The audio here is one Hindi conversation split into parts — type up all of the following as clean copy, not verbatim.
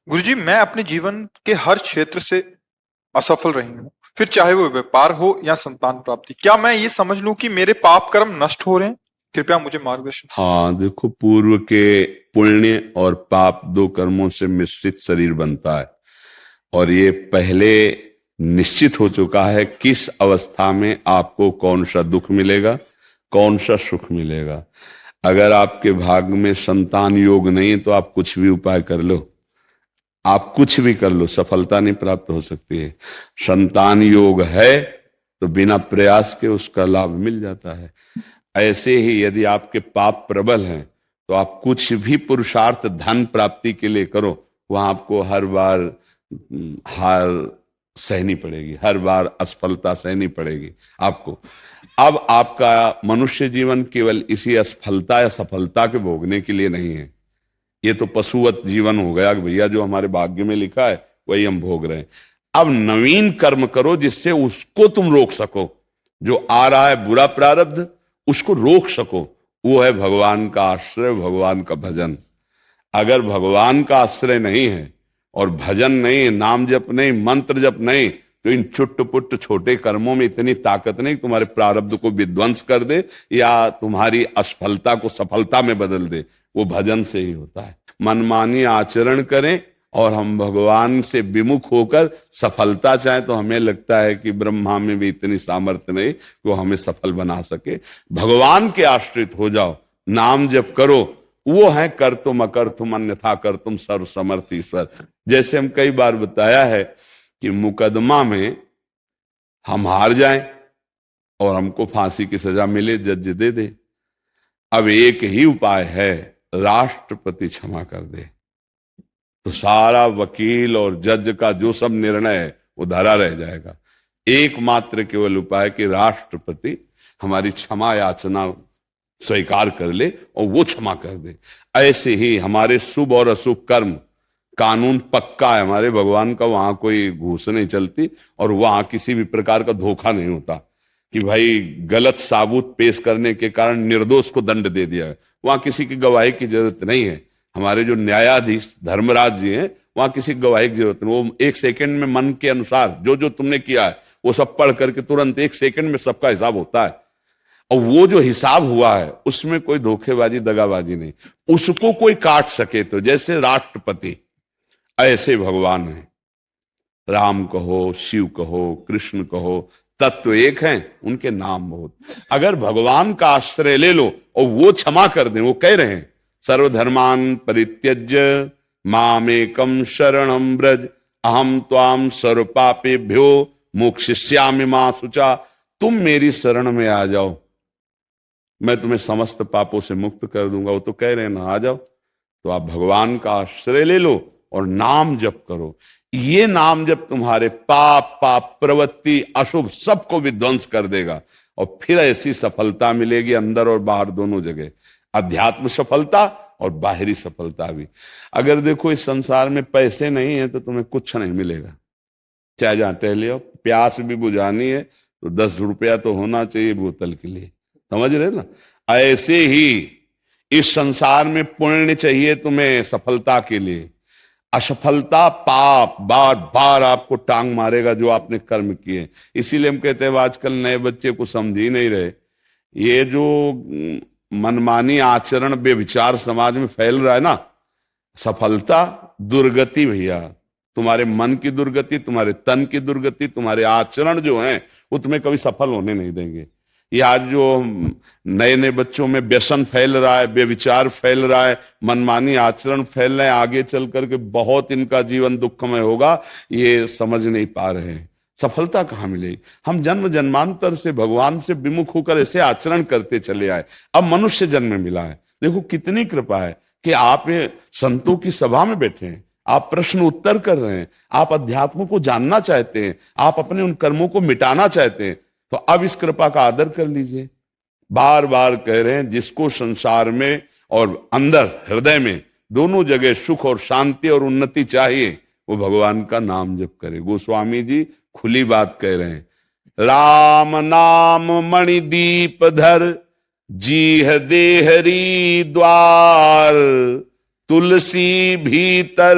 गुरुजी, मैं अपने जीवन के हर क्षेत्र से असफल रही हूँ। फिर चाहे वो व्यापार हो या संतान प्राप्ति। क्या मैं ये समझ लूं कि मेरे पाप कर्म नष्ट हो रहे हैं? कृपया मुझे मार्गदर्शन। हाँ, देखो, पूर्व के पुण्य और पाप दो कर्मों से मिश्रित शरीर बनता है। और ये पहले निश्चित हो चुका है किस अवस्था में आपको कौन सा दुख मिलेगा, कौन सा सुख मिलेगा। अगर आपके भाग्य में संतान योग नहीं है तो आप कुछ भी उपाय कर लो, आप कुछ भी कर लो, सफलता नहीं प्राप्त हो सकती है। संतान योग है तो बिना प्रयास के उसका लाभ मिल जाता है। ऐसे ही यदि आपके पाप प्रबल हैं तो आप कुछ भी पुरुषार्थ धन प्राप्ति के लिए करो, वहां आपको हर बार हार सहनी पड़ेगी, हर बार असफलता सहनी पड़ेगी आपको। अब आपका मनुष्य जीवन केवल इसी असफलता या सफलता के भोगने के लिए नहीं है। ये तो पशुवत जीवन हो गया कि भैया जो हमारे भाग्य में लिखा है वही हम भोग रहे हैं। अब नवीन कर्म करो जिससे उसको तुम रोक सको, जो आ रहा है बुरा प्रारब्ध उसको रोक सको। वो है भगवान का आश्रय, भगवान का भजन। अगर भगवान का आश्रय नहीं है और भजन नहीं है, नाम जप नहीं, मंत्र जप नहीं, तो इन चुट्ट पुट्ट छोटे कर्मों में इतनी ताकत नहीं कि तुम्हारे प्रारब्ध को विध्वंस कर दे या तुम्हारी असफलता को सफलता में बदल दे। वो भजन से ही होता है। मनमानी आचरण करें और हम भगवान से विमुख होकर सफलता चाहें तो हमें लगता है कि ब्रह्मा में भी इतनी सामर्थ्य नहीं कि वो हमें सफल बना सके। भगवान के आश्रित हो जाओ, नाम जप करो। वो है कर तुम अकर तुम अन्यथा कर तुम सर्व समर्थ ईश्वर। जैसे हम कई बार बताया है कि मुकदमा में हम हार जाएं और हमको फांसी की सजा मिले, जज दे दे। अब एक ही उपाय है, राष्ट्रपति क्षमा कर दे तो सारा वकील और जज का जो सब निर्णय है वो धरा रह जाएगा। एकमात्र केवल उपाय कि राष्ट्रपति हमारी क्षमा याचना स्वीकार कर ले और वो क्षमा कर दे। ऐसे ही हमारे शुभ और अशुभ कर्म, कानून पक्का है हमारे भगवान का, वहां कोई घूस नहीं चलती और वहां किसी भी प्रकार का धोखा नहीं होता कि भाई गलत साबूत पेश करने के कारण निर्दोष को दंड दे दिया है। वहां किसी की गवाही की जरूरत नहीं है। हमारे जो न्यायाधीश धर्मराज जी हैं, वहां किसी गवाही की जरूरत नहीं। वो एक सेकंड में मन के अनुसार जो जो तुमने किया है वो सब पढ़ करके तुरंत एक सेकंड में सबका हिसाब होता है। और वो जो हिसाब हुआ है उसमें कोई धोखेबाजी दगाबाजी नहीं, उसको कोई काट सके। तो जैसे राष्ट्रपति ऐसे भगवान है, राम कहो, शिव कहो, कृष्ण कहो, तत्व एक हैं, उनके नाम बहुत। अगर भगवान का आश्रय ले लो और वो क्षमा कर दें, वो कह रहे हैं सर्वधर्मान परित्यज्य मामेकम शरणम ब्रज अहम त्वाम सर्व पापेभ्यो मोक्षयिष्यामि मा शुचा। तुम मेरी शरण में आ जाओ, मैं तुम्हें समस्त पापों से मुक्त कर दूंगा। वो तो कह रहे हैं ना, आ जाओ। तो आप भगवान का आश्रय ले लो और नाम जप करो। ये नाम जप तुम्हारे पाप, पाप प्रवृत्ति, अशुभ सबको विध्वंस कर देगा और फिर ऐसी सफलता मिलेगी अंदर और बाहर दोनों जगह, अध्यात्म सफलता और बाहरी सफलता भी। अगर देखो इस संसार में पैसे नहीं है तो तुम्हें कुछ नहीं मिलेगा, चाहे जहां टहले हो। प्यास भी बुझानी है तो 10 रुपया तो होना चाहिए बोतल के लिए, समझ रहे ना। ऐसे ही इस संसार में पुण्य चाहिए तुम्हें सफलता के लिए। असफलता पाप बार बार आपको टांग मारेगा जो आपने कर्म किए। इसीलिए हम कहते हैं आजकल नए बच्चे को समझ ही नहीं रहे। ये जो मनमानी आचरण बेविचार समाज में फैल रहा है ना, सफलता दुर्गति भैया, तुम्हारे मन की दुर्गति, तुम्हारे तन की दुर्गति, तुम्हारे आचरण जो हैं वो तुम्हें कभी सफल होने नहीं देंगे। ये आज जो नए नए बच्चों में व्यसन फैल रहा है, बेविचार फैल रहा है, मनमानी आचरण फैल रहे हैं, आगे चल करके बहुत इनका जीवन दुखमय होगा, ये समझ नहीं पा रहे हैं। सफलता कहाँ मिलेगी? हम जन्म जन्मांतर से भगवान से विमुख होकर ऐसे आचरण करते चले आए, अब मनुष्य जन्म मिला है। देखो कितनी कृपा है कि आप ये संतों की सभा में बैठे हैं, आप प्रश्न उत्तर कर रहे हैं, आप अध्यात्म को जानना चाहते हैं, आप अपने उन कर्मों को मिटाना चाहते हैं। तो अब इस कृपा का आदर कर लीजिए। बार बार कह रहे हैं जिसको संसार में और अंदर हृदय में दोनों जगह सुख और शांति और उन्नति चाहिए, वो भगवान का नाम जप करे। गोस्वामी जी खुली बात कह रहे हैं, राम नाम मणिदीप धर जीह देहरी द्वार तुलसी भीतर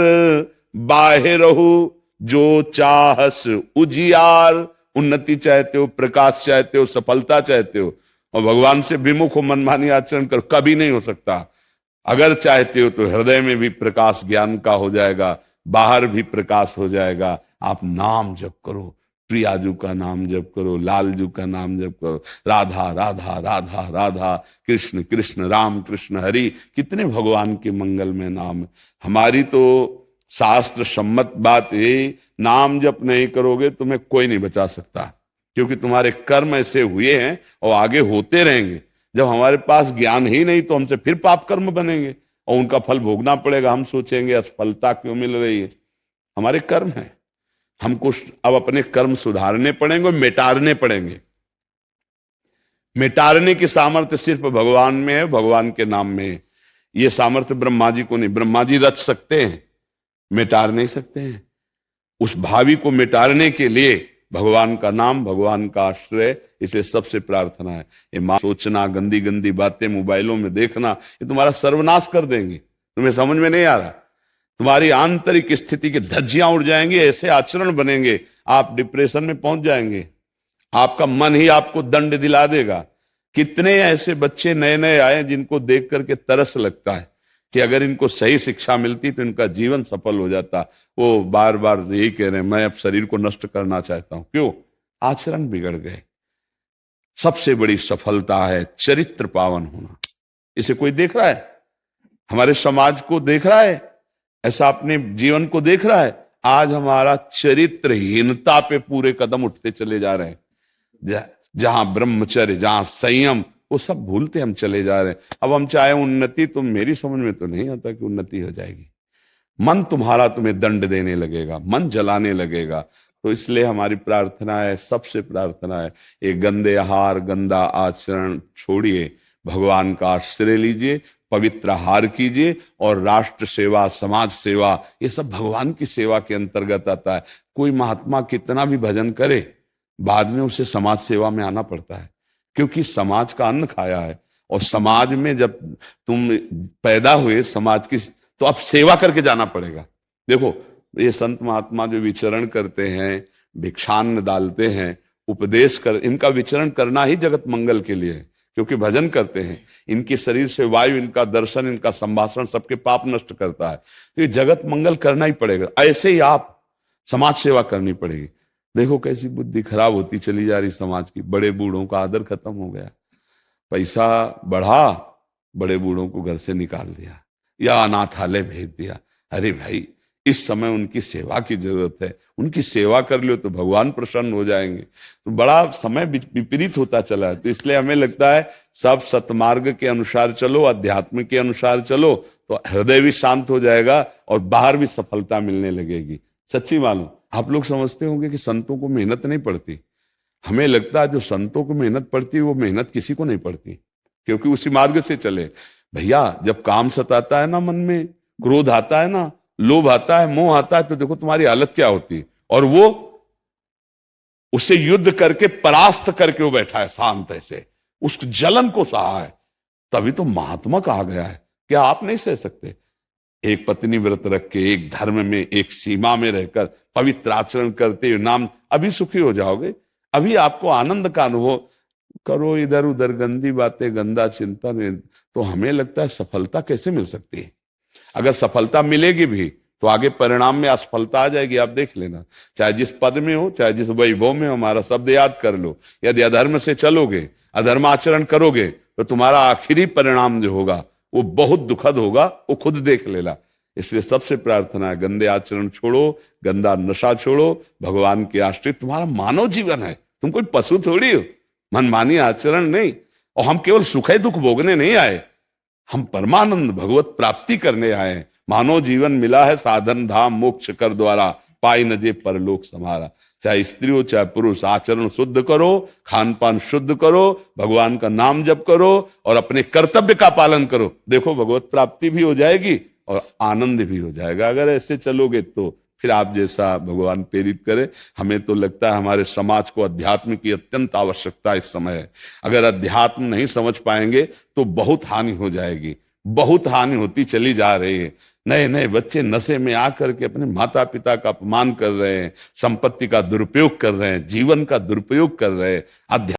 बाहिरहु जो चाहस उजियार। उन्नति चाहते हो, प्रकाश चाहते हो, सफलता चाहते हो, और भगवान से विमुख हो, मनमानी आचरण करो, कभी नहीं हो सकता। अगर चाहते हो तो हृदय में भी प्रकाश ज्ञान का हो जाएगा, बाहर भी प्रकाश हो जाएगा। आप नाम जप करो, प्रियाजू का नाम जप करो, लालजू का नाम जप करो, राधा राधा राधा राधा, कृष्ण कृष्ण, राम कृष्ण हरि। कितने भगवान के मंगल में नाम है। हमारी तो शास्त्र सम्मत बात है, नाम जप नहीं करोगे तुम्हें कोई नहीं बचा सकता, क्योंकि तुम्हारे कर्म ऐसे हुए हैं और आगे होते रहेंगे। जब हमारे पास ज्ञान ही नहीं तो हमसे फिर पाप कर्म बनेंगे और उनका फल भोगना पड़ेगा। हम सोचेंगे असफलता क्यों मिल रही है, हमारे कर्म है। हमको अब अपने कर्म सुधारने पड़ेंगे, मिटारने पड़ेंगे। मिटारने की सामर्थ्य सिर्फ भगवान में है, भगवान के नाम में है। ये सामर्थ्य ब्रह्मा जी को नहीं। ब्रह्मा जी रच सकते हैं, मिटार नहीं सकते हैं। उस भावी को मिटारने के लिए भगवान का नाम, भगवान का आश्रय। इसलिए सबसे प्रार्थना है, ये सोचना, गंदी गंदी बातें मोबाइलों में देखना, ये तुम्हारा सर्वनाश कर देंगे। तुम्हें समझ में नहीं आ रहा, तुम्हारी आंतरिक स्थिति की धज्जियां उड़ जाएंगी, ऐसे आचरण बनेंगे, आप डिप्रेशन में पहुंच जाएंगे। आपका मन ही आपको दंड दिला देगा। कितने ऐसे बच्चे नए नए आए जिनको देख करके तरस लगता है कि अगर इनको सही शिक्षा मिलती तो इनका जीवन सफल हो जाता। वो बार बार यही कह रहे हैं, मैं अब शरीर को नष्ट करना चाहता हूं। क्यों? आचरण बिगड़ गए। सबसे बड़ी सफलता है चरित्र पावन होना। इसे कोई देख रहा है? हमारे समाज को देख रहा है? ऐसा अपने जीवन को देख रहा है? आज हमारा चरित्रहीनता पे पूरे कदम उठते चले जा रहे हैं। जहां ब्रह्मचर्य, जहां संयम, वो सब भूलते हम चले जा रहे हैं। अब हम चाहे उन्नति, तो मेरी समझ में तो नहीं आता कि उन्नति हो जाएगी। मन तुम्हारा तुम्हें दंड देने लगेगा, मन जलाने लगेगा। तो इसलिए हमारी प्रार्थना है, सबसे प्रार्थना है, ये गंदे आहार, गंदा आचरण छोड़िए, भगवान का आश्रय लीजिए, पवित्र आहार कीजिए, और राष्ट्र सेवा, समाज सेवा, ये सब भगवान की सेवा के अंतर्गत आता है। कोई महात्मा कितना भी भजन करे, बाद में उसे समाज सेवा में आना पड़ता है, क्योंकि समाज का अन्न खाया है। और समाज में जब तुम पैदा हुए समाज की, तो अब सेवा करके जाना पड़ेगा। देखो, ये संत महात्मा जो विचरण करते हैं, भिक्षान्न डालते हैं, उपदेश कर, इनका विचरण करना ही जगत मंगल के लिए है, क्योंकि भजन करते हैं। इनके शरीर से वायु, इनका दर्शन, इनका संभाषण सबके पाप नष्ट करता है। तो ये जगत मंगल करना ही पड़ेगा। ऐसे ही आप समाज सेवा करनी पड़ेगी। देखो कैसी बुद्धि खराब होती चली जा रही समाज की। बड़े बूढ़ों का आदर खत्म हो गया, पैसा बढ़ा, बड़े बूढ़ों को घर से निकाल दिया या अनाथालय भेज दिया। अरे भाई, इस समय उनकी सेवा की जरूरत है, उनकी सेवा कर लो तो भगवान प्रसन्न हो जाएंगे। तो बड़ा समय विपरीत होता चला है। तो इसलिए हमें लगता है सब सतमार्ग के अनुसार चलो, अध्यात्म के अनुसार चलो, तो हृदय भी शांत हो जाएगा और बाहर भी सफलता मिलने लगेगी। सच्ची मालूम, आप लोग समझते होंगे कि संतों को मेहनत नहीं पड़ती। हमें लगता है जो संतों को मेहनत पड़ती है वो मेहनत किसी को नहीं पड़ती, क्योंकि उसी मार्ग से चले। भैया, जब काम सताता है ना, मन में क्रोध आता है ना, लोभ आता है, मोह आता है, तो देखो तुम्हारी हालत क्या होती है। और वो उसे युद्ध करके परास्त करके वो बैठा है शांत ऐसे, उस जलन को सहा है। तभी तो महात्मा कहा गया है। क्या आप नहीं सह सकते? एक पत्नी व्रत रख के, एक धर्म में, एक सीमा में रहकर पवित्र आचरण करते हुए नाम, अभी सुखी हो जाओगे। अभी आपको आनंद का अनुभव करो। इधर उधर गंदी बातें, गंदा चिंतन, तो हमें लगता है सफलता कैसे मिल सकती है। अगर सफलता मिलेगी भी तो आगे परिणाम में असफलता आ जाएगी। आप देख लेना, चाहे जिस पद में हो, चाहे जिस वैभव में हो, हमारा शब्द याद कर लो। यदि अधर्म से चलोगे, अधर्म आचरण करोगे, तो तुम्हारा आखिरी परिणाम जो होगा वो बहुत दुखद होगा, वो खुद देख लेना। इसलिए सबसे प्रार्थना है, गंदे आचरण छोड़ो, गंदा नशा छोड़ो, भगवान के आश्रित। तुम्हारा मानव जीवन है, तुम कोई पशु थोड़ी हो। मनमानी आचरण नहीं। और हम केवल सुख दुख भोगने नहीं आए, हम परमानंद भगवत प्राप्ति करने आए हैं। मानव जीवन मिला है साधन धाम मोक्ष कर द्वारा, पाई न जे परलोक समारा। चाहे स्त्री हो चाहे पुरुष, आचरण शुद्ध करो, खान पान शुद्ध करो, भगवान का नाम जप करो और अपने कर्तव्य का पालन करो। देखो, भगवत प्राप्ति भी हो जाएगी और आनंद भी हो जाएगा। अगर ऐसे चलोगे तो फिर आप जैसा भगवान प्रेरित करे। हमें तो लगता है हमारे समाज को अध्यात्म की अत्यंत आवश्यकता इस समय है। अगर अध्यात्म नहीं समझ पाएंगे तो बहुत हानि हो जाएगी, बहुत हानि होती चली जा रही है। नए नए बच्चे नशे में आकर के अपने माता पिता का अपमान कर रहे हैं, संपत्ति का दुरुपयोग कर रहे हैं, जीवन का दुरुपयोग कर रहे हैं,